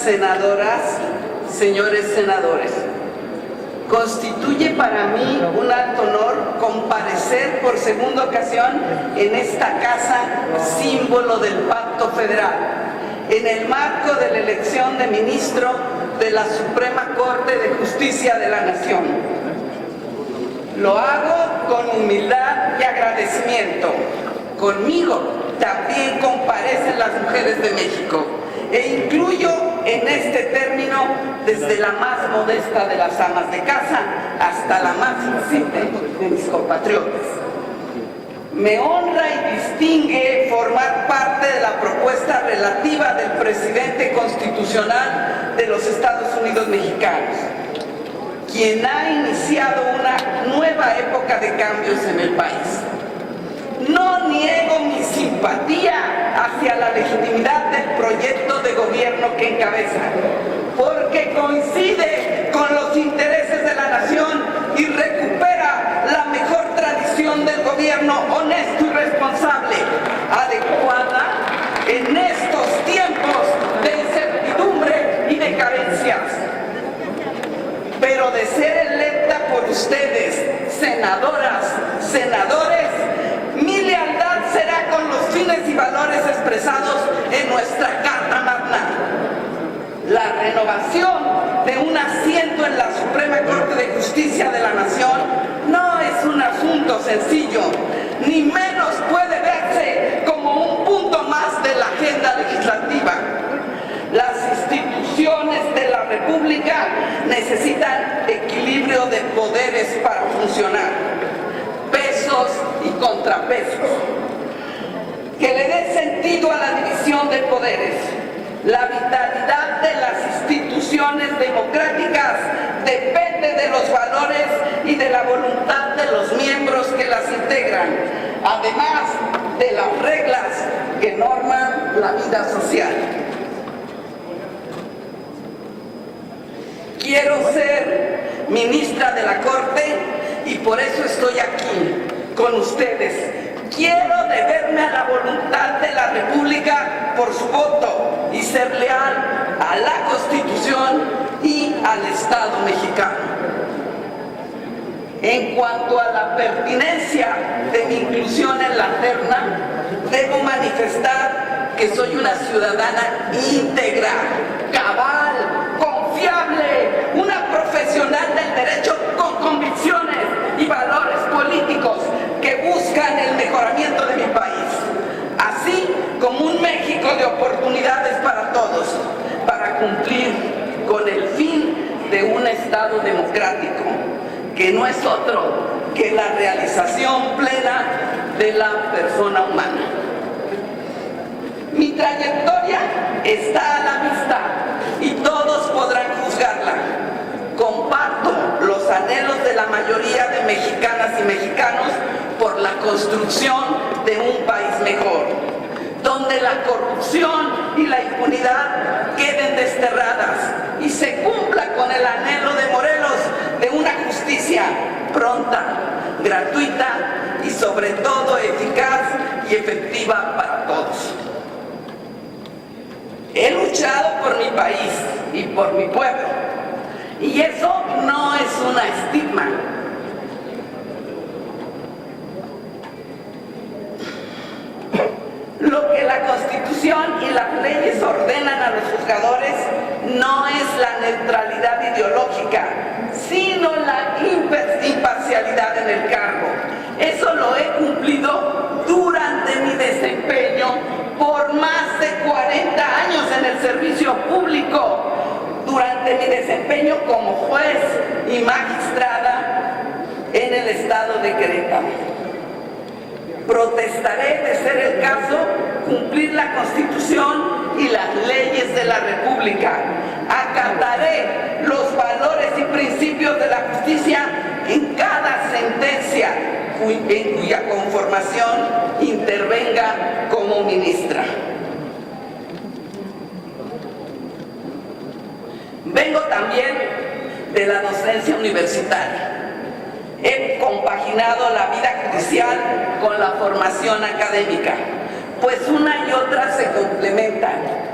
senadoras, señores senadores, constituye para mí un alto honor comparecer por segunda ocasión en esta casa, símbolo del Pacto Federal, en el marco de la elección de ministro de la Suprema Corte de Justicia de la Nación. Lo hago con humildad y agradecimiento. Conmigo también comparecen las mujeres de México, e incluyo en este término desde la más modesta de las amas de casa hasta la más insigne de mis compatriotas. Me honra y distingue formar parte de la propuesta relativa del presidente constitucional de los Estados Unidos mexicanos, quien ha iniciado una nueva época de cambios en el país. No niego mi simpatía hacia la legitimidad del proyecto de gobierno que encabeza, porque coincide con los intereses de la nación y recupera la mejor tradición del gobierno honesto y responsable, adecuada en estos tiempos de incertidumbre y de carencias. Pero de ser electa por ustedes, senadoras, senadores, mi lealtad será con los fines y valores expresados en nuestra Carta Magna. La renovación de un asiento en la Suprema Corte de Justicia de la Nación no es un asunto sencillo, ni menos puede verse como un punto más de la agenda legislativa. Las instituciones de la República necesitan equilibrio de poderes para funcionar, pesos y contrapesos, que le dé sentido a la división de poderes. La vitalidad de las instituciones democráticas depende de los valores y de la voluntad de los miembros que las integran, además de las reglas que norman la vida social. Quiero ser ministra de la Corte y por eso estoy aquí con ustedes. Quiero deberme a la voluntad de la República por su voto y ser leal a la Constitución y al Estado mexicano. En cuanto a la pertinencia de mi inclusión en la terna, debo manifestar que soy una ciudadana íntegra, cabal, confiable, una profesional del derecho con convicciones y valores políticos que buscan el mejoramiento de mi país, así como un México de oportunidades para todos, para cumplir con el fin de un Estado democrático, que no es otro que la realización plena de la persona humana. Mi trayectoria está a la vista y todos podrán juzgarla. Comparto los anhelos de la mayoría de mexicanas y mexicanos por la construcción de un país mejor, donde la corrupción y la impunidad queden desterradas y se cumpla con el anhelo de Morelos de una justicia pronta, gratuita y sobre todo eficaz y efectiva para todos. He luchado por mi país y por mi pueblo, y eso no es una estigma. Lo que la Constitución y las leyes ordenan a los juzgadores no es la neutralidad ideológica, sino la imparcialidad en el cargo. Eso lo he cumplido durante mi desempeño por más de 40 años en el servicio público, durante mi desempeño como juez y magistrada en el estado de Querétaro. Protestaré, de ser el caso, cumplir la Constitución y las leyes de la República. Acataré los valores y principios de la justicia en cada sentencia en cuya conformación intervenga como ministra. Vengo también de la docencia universitaria. He compaginado la vida judicial con la formación académica, pues una y otra se complementan.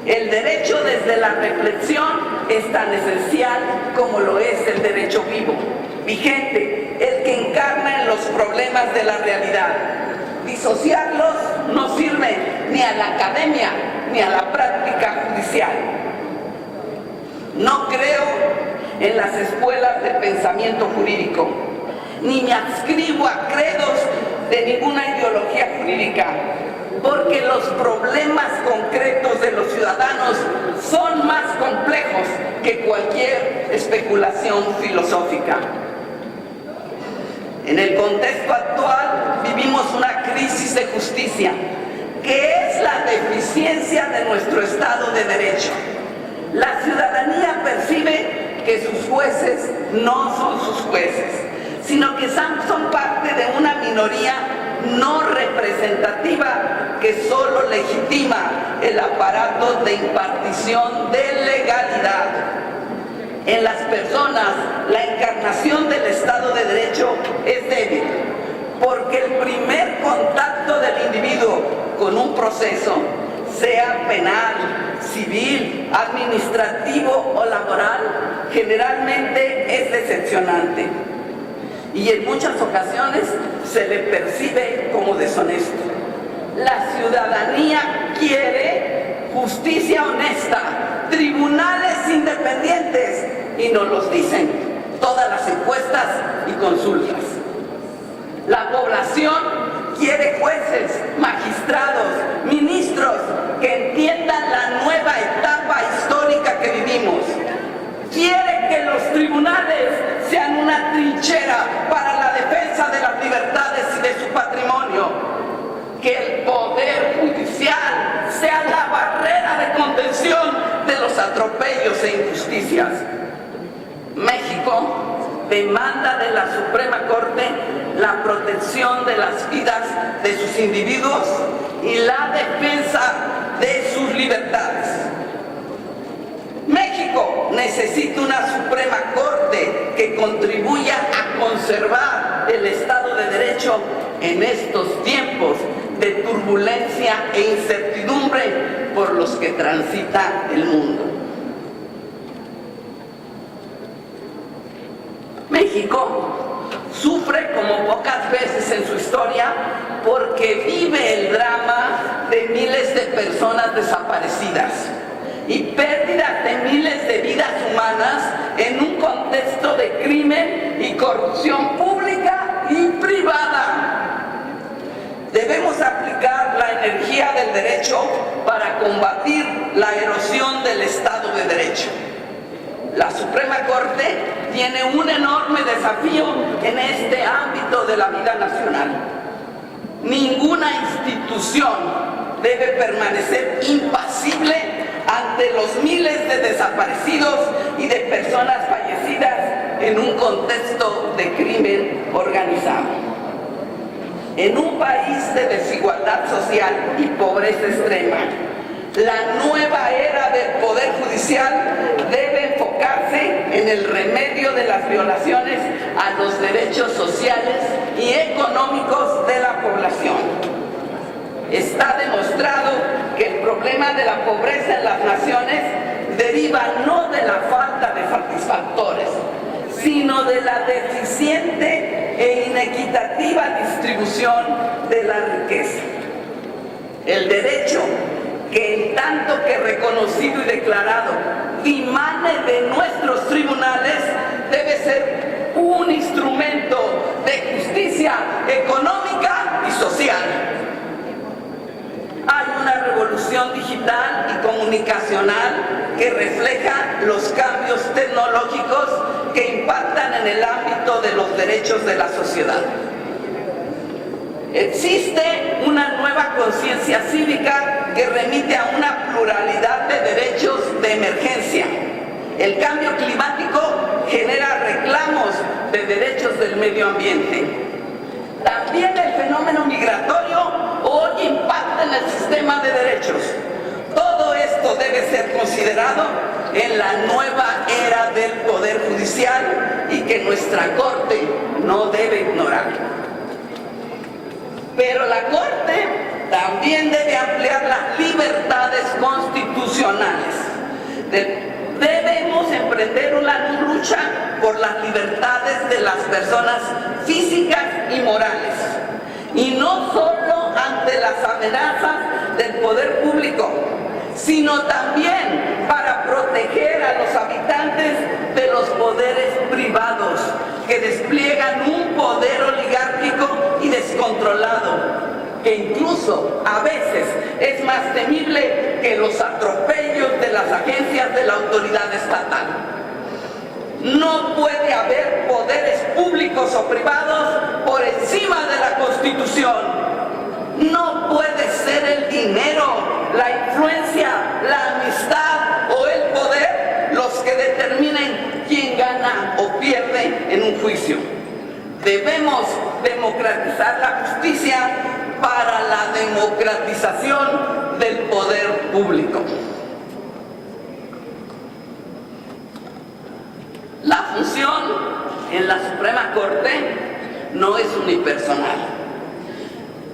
El derecho desde la reflexión es tan esencial como lo es el derecho vivo, vigente, el que encarna en los problemas de la realidad. Disociarlos no sirve ni a la academia ni a la práctica judicial. No creo en las escuelas de pensamiento jurídico, ni me adscribo a credos de ninguna ideología jurídica, porque los problemas concretos de los ciudadanos son más complejos que cualquier especulación filosófica. En el contexto actual vivimos una crisis de justicia, que es la deficiencia de nuestro Estado de Derecho. La ciudadanía percibe que sus jueces no son sus jueces, sino que son parte de una minoría no representativa que solo legitima el aparato de impartición de legalidad. En las personas, la encarnación del Estado de Derecho es débil, porque el primer contacto del individuo con un proceso, sea penal, civil, administrativo o laboral, generalmente es decepcionante y en muchas ocasiones se le percibe como deshonesto. La ciudadanía quiere justicia honesta, tribunales independientes, y nos los dicen todas las encuestas y consultas. La población quiere jueces, magistrados, ministros que entiendan la nueva etapa histórica que vivimos. Quiere que los tribunales sean una trinchera para la defensa de las libertades y de su patrimonio. Que el poder judicial sea la barrera de contención de los atropellos e injusticias. México demanda de la Suprema Corte la protección de las vidas de sus individuos y la defensa de sus libertades. México necesita una Suprema Corte que contribuya a conservar el Estado de Derecho en estos tiempos de turbulencia e incertidumbre por los que transita el mundo. México sufre como pocas veces en su historia porque vive el drama de miles de personas desaparecidas y pérdidas de miles de vidas humanas en un contexto de crimen y corrupción pública y privada. Debemos aplicar la energía del derecho para combatir la erosión del Estado de Derecho. La Suprema Corte tiene un enorme desafío en este ámbito de la vida nacional. Ninguna institución debe permanecer impasible ante los miles de desaparecidos y de personas fallecidas en un contexto de crimen organizado. En un país de desigualdad social y pobreza extrema, la nueva era del Poder Judicial debe enfocarse en el remedio de las violaciones a los derechos sociales y económicos de la población. Está demostrado que el problema de la pobreza en las naciones deriva no de la falta de satisfactores, sino de la deficiente e inequitativa distribución de la riqueza. El derecho, que en tanto que reconocido y declarado dimane de nuestros tribunales, debe ser un instrumento de justicia económica y social. Hay una revolución digital y comunicacional que refleja los cambios tecnológicos que impactan en el ámbito de los derechos de la sociedad. Existe una nueva conciencia cívica que remite a una pluralidad de derechos de emergencia. El cambio climático genera reclamos de derechos del medio ambiente. También el fenómeno migratorio hoy impacta en el sistema de derechos. Todo esto debe ser considerado en la nueva era del Poder Judicial y que nuestra Corte no debe ignorar. Pero la Corte también debe ampliar las libertades constitucionales. Debemos emprender una lucha por las libertades de las personas físicas y morales, y no solo ante las amenazas del poder público, sino también para proteger a los habitantes de los poderes privados que despliegan un poder oligárquico y descontrolado, que incluso a veces es más temible que los atropellos de las agencias de la autoridad estatal. No puede haber poderes públicos o privados por encima de la Constitución. No puede ser el dinero, la influencia, la amistad o el poder los que determinen quién gana o pierde en un juicio. Debemos democratizar la justicia para la democratización del poder público. La función en la Suprema Corte no es unipersonal,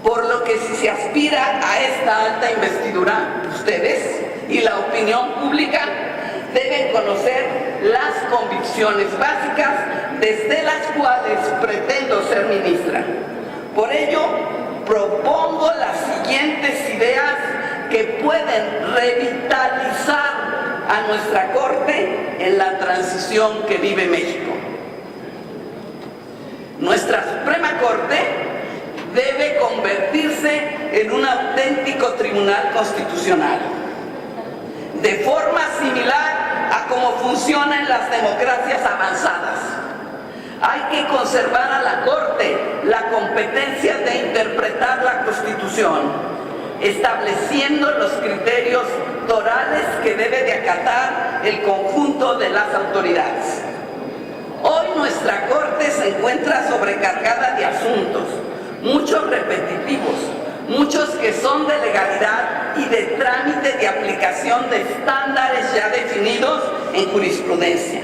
por lo que si se aspira a esta alta investidura, ustedes y la opinión pública deben conocer las convicciones básicas desde las cuales pretendo ser ministra. Por ello, propongo las siguientes ideas que pueden revitalizar a nuestra Corte en la transición que vive México. Nuestra Suprema Corte debe convertirse en un auténtico tribunal constitucional, de forma similar a cómo funcionan las democracias avanzadas. Hay que conservar a la Corte la competencia de interpretar la Constitución, estableciendo los criterios torales que debe de acatar el conjunto de las autoridades. Hoy nuestra Corte se encuentra sobrecargada de asuntos, muchos repetitivos, muchos que son de legalidad y de trámite de aplicación de estándares ya definidos en jurisprudencia.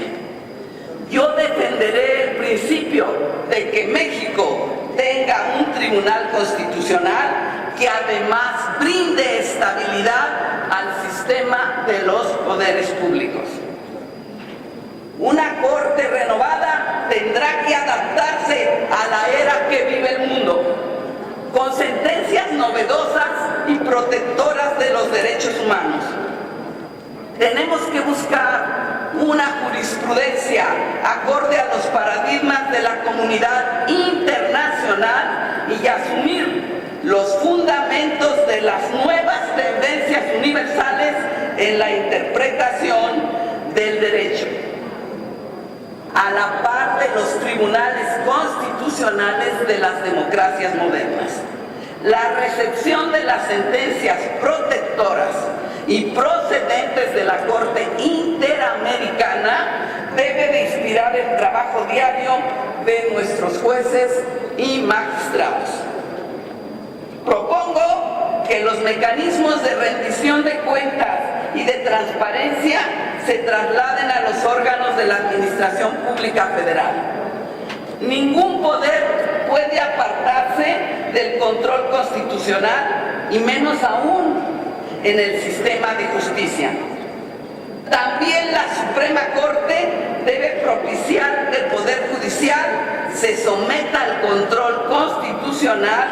Yo defenderé el principio de que México tenga un tribunal constitucional que además brinde estabilidad al sistema de los poderes públicos. Una Corte renovada tendrá que adaptarse a la era que vive el mundo, con sentencias novedosas y protectoras de los derechos humanos. Tenemos que buscar una jurisprudencia acorde a los paradigmas de la comunidad internacional y asumir los fundamentos de las nuevas tendencias universales en la interpretación del derecho, a la par de los tribunales constitucionales de las democracias modernas. La recepción de las sentencias protectoras y procedentes de la Corte Interamericana debe de inspirar el trabajo diario de nuestros jueces y magistrados. Propongo que los mecanismos de rendición de cuentas y de transparencia se trasladen a los órganos de la Administración Pública Federal. Ningún poder puede apartarse del control constitucional y menos aún en el sistema de justicia. También la Suprema Corte debe propiciar que el Poder Judicial se someta al control constitucional